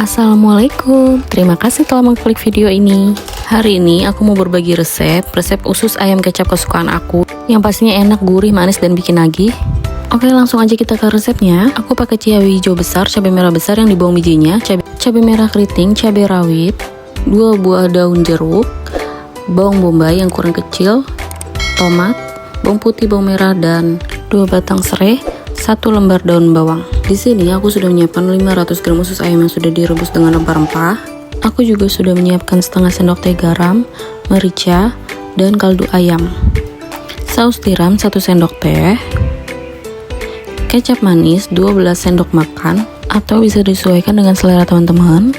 Assalamualaikum, terima kasih telah mengklik video ini. Hari ini aku mau berbagi resep usus ayam kecap kesukaan aku, yang pastinya enak, gurih, manis, dan bikin nagih. Oke, langsung aja kita ke resepnya. Aku pakai cabai hijau besar, cabai merah besar yang dibuang bijinya, cabai merah keriting, cabai rawit, 2 buah daun jeruk, bawang bombay yang kurang kecil, tomat, bawang putih, bawang merah, dan 2 batang serai, 1 lembar daun bawang. Di sini aku sudah menyiapkan 500 gram usus ayam yang sudah direbus dengan rempah-rempah. Aku juga sudah menyiapkan setengah sendok teh garam, merica, dan kaldu ayam. Saus tiram 1 sendok teh. Kecap manis 12 sendok makan atau bisa disesuaikan dengan selera teman-teman.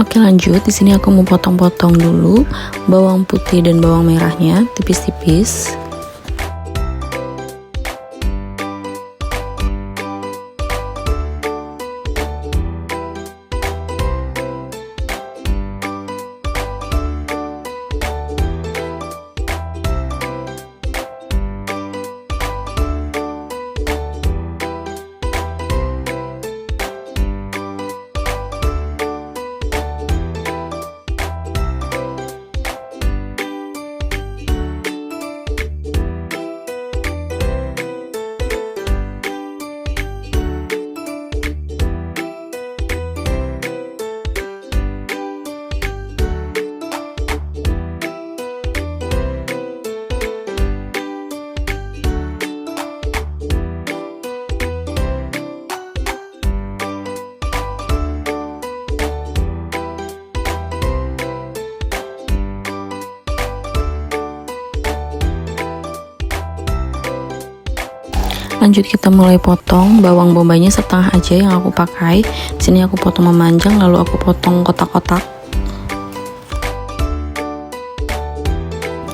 Oke, lanjut. Di sini aku mau potong-potong dulu bawang putih dan bawang merahnya tipis-tipis. Lanjut kita mulai potong bawang bombaynya setengah aja yang aku pakai. Di sini aku potong memanjang, lalu aku potong kotak-kotak.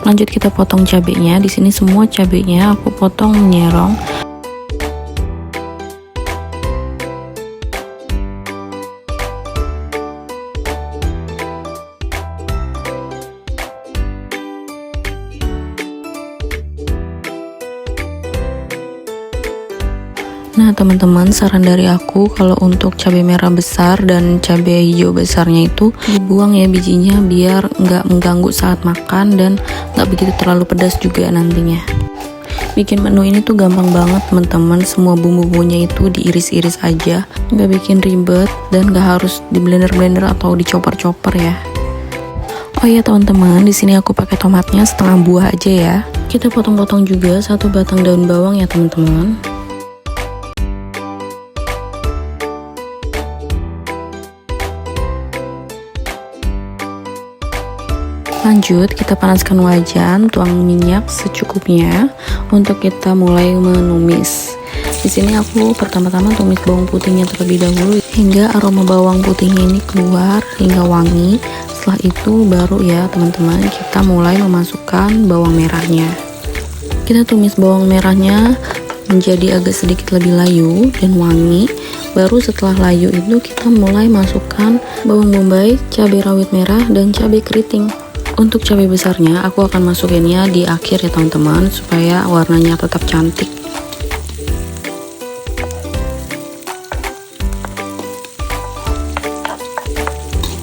Lanjut kita potong cabenya. Di sini semua cabenya aku potong menyerong. Nah teman-teman, saran dari aku kalau untuk cabai merah besar dan cabai hijau besarnya itu dibuang ya bijinya, biar nggak mengganggu saat makan dan nggak begitu terlalu pedas juga nantinya. Bikin menu ini tuh gampang banget teman-teman, semua bumbu-bumbunya itu diiris-iris aja, nggak bikin ribet dan nggak harus di blender-blender atau dicopper-copper ya. Oh iya teman-teman, di sini aku pakai tomatnya setengah buah aja ya. Kita potong-potong juga 1 batang daun bawang ya teman-teman. Lanjut kita panaskan wajan, tuang minyak secukupnya untuk kita mulai menumis. Di sini aku pertama-tama tumis bawang putihnya terlebih dahulu hingga aroma bawang putihnya ini keluar hingga wangi. Setelah itu baru ya teman-teman kita mulai memasukkan bawang merahnya. Kita tumis bawang merahnya menjadi agak sedikit lebih layu dan wangi. Baru setelah layu itu kita mulai masukkan bawang bombay, cabai rawit merah, dan cabai keriting. Untuk cabai besarnya aku akan masukinnya di akhir ya teman-teman, supaya warnanya tetap cantik.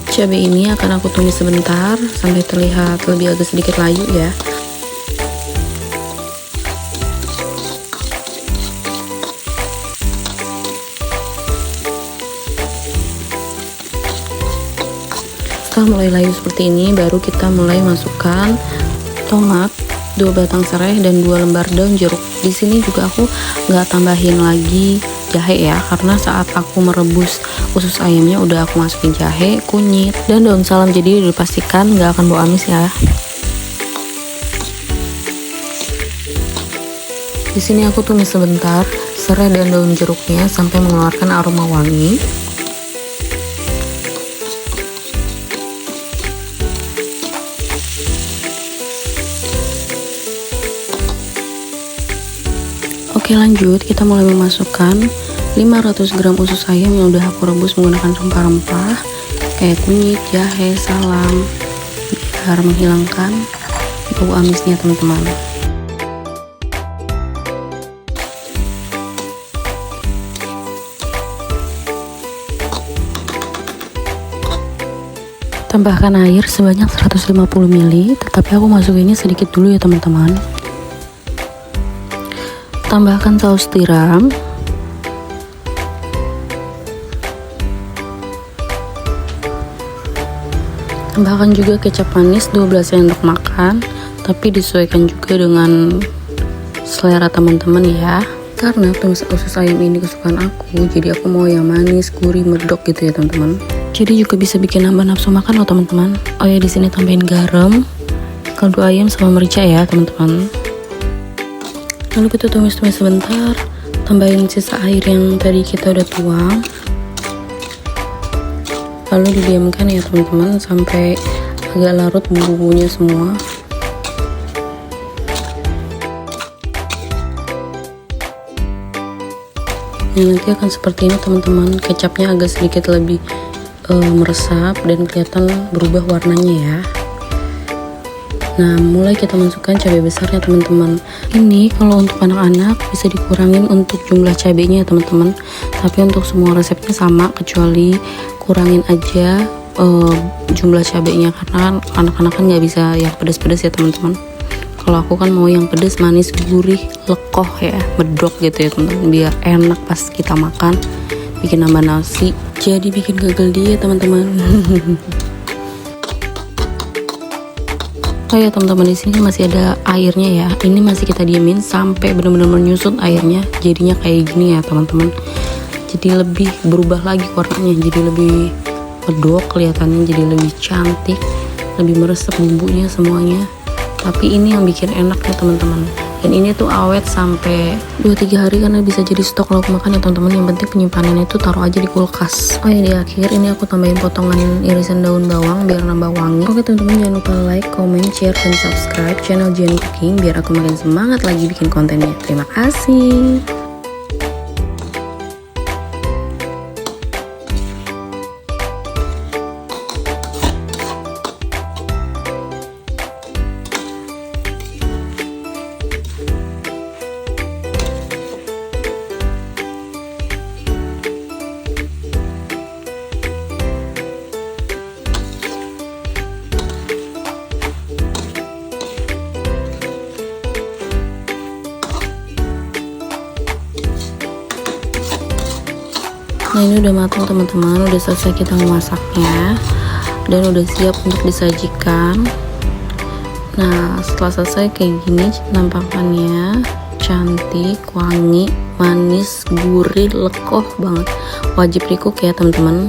Cabai ini akan aku tumis sebentar sampai terlihat lebih agak sedikit layu ya. Setelah mulai layu seperti ini, baru kita mulai masukkan tomat, 2 batang serai, dan 2 lembar daun jeruk. Di sini juga aku nggak tambahin lagi jahe ya, karena saat aku merebus usus ayamnya udah aku masukin jahe, kunyit, dan daun salam, jadi dipastikan nggak akan bau amis ya. Di sini aku tumis sebentar serai dan daun jeruknya sampai mengeluarkan aroma wangi. Oke, lanjut kita mulai memasukkan 500 gram usus ayam yang udah aku rebus menggunakan rempah-rempah kayak kunyit, jahe, salam, biar menghilangkan bau amisnya teman-teman. Tambahkan air sebanyak 150 ml, tetapi aku masukinnya sedikit dulu ya teman-teman. Tambahkan saus tiram. Tambahkan juga kecap manis 12 sendok makan, tapi disesuaikan juga dengan selera teman-teman ya. Karena tumis usus ayam ini kesukaan aku, jadi aku mau yang manis, gurih, medok gitu ya teman-teman. Jadi juga bisa bikin nambah nafsu makan loh teman-teman. Oh ya, di sini tambahin garam, kaldu ayam sama merica ya teman-teman. Lalu kita tumis-tumis sebentar, tambahin sisa air yang tadi kita udah tuang. Lalu didiamkan ya teman-teman sampai agak larut bumbu-bumbunya semua. Nah, nanti akan seperti ini teman-teman, kecapnya agak sedikit lebih meresap dan kelihatan berubah warnanya ya. Nah, mulai kita masukkan cabai besarnya teman-teman. Ini kalau untuk anak-anak bisa dikurangin untuk jumlah cabainya ya teman-teman, tapi untuk semua resepnya sama, kecuali kurangin aja jumlah cabainya, karena anak-anak kan nggak bisa yang pedas-pedas ya teman-teman. Kalau aku kan mau yang pedas, manis, gurih, lekoh ya, medok gitu ya teman-teman, biar enak pas kita makan, bikin nambah nasi, jadi bikin gagal diet teman-teman. Oh ya teman-teman, di sini masih ada airnya ya. Ini masih kita diemin sampai benar-benar menyusut airnya, jadinya kayak gini ya teman-teman. Jadi lebih berubah lagi warnanya, jadi lebih medok kelihatannya, jadi lebih cantik, lebih meresap bumbunya semuanya. Tapi ini yang bikin enak ya teman-teman, dan ini tuh awet sampai 2-3 hari karena bisa jadi stok lauk makan ya teman-teman. Yang penting penyimpanannya itu taruh aja di kulkas. Oh ya, di akhir ini aku tambahin potongan irisan daun bawang biar nambah wangi. Oke teman-teman, jangan lupa like, comment, share, dan subscribe channel Jian Cooking biar aku makin semangat lagi bikin kontennya. Terima kasih. Nah, ini udah matang teman-teman, udah selesai kita memasaknya dan udah siap untuk disajikan. Nah, setelah selesai kayak gini penampakannya, cantik, wangi, manis, gurih, lekoh banget. Wajib di-cook ya teman-teman.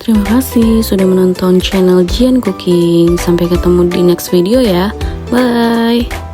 Terima kasih sudah menonton channel Jian Cooking. Sampai ketemu di next video ya. Bye.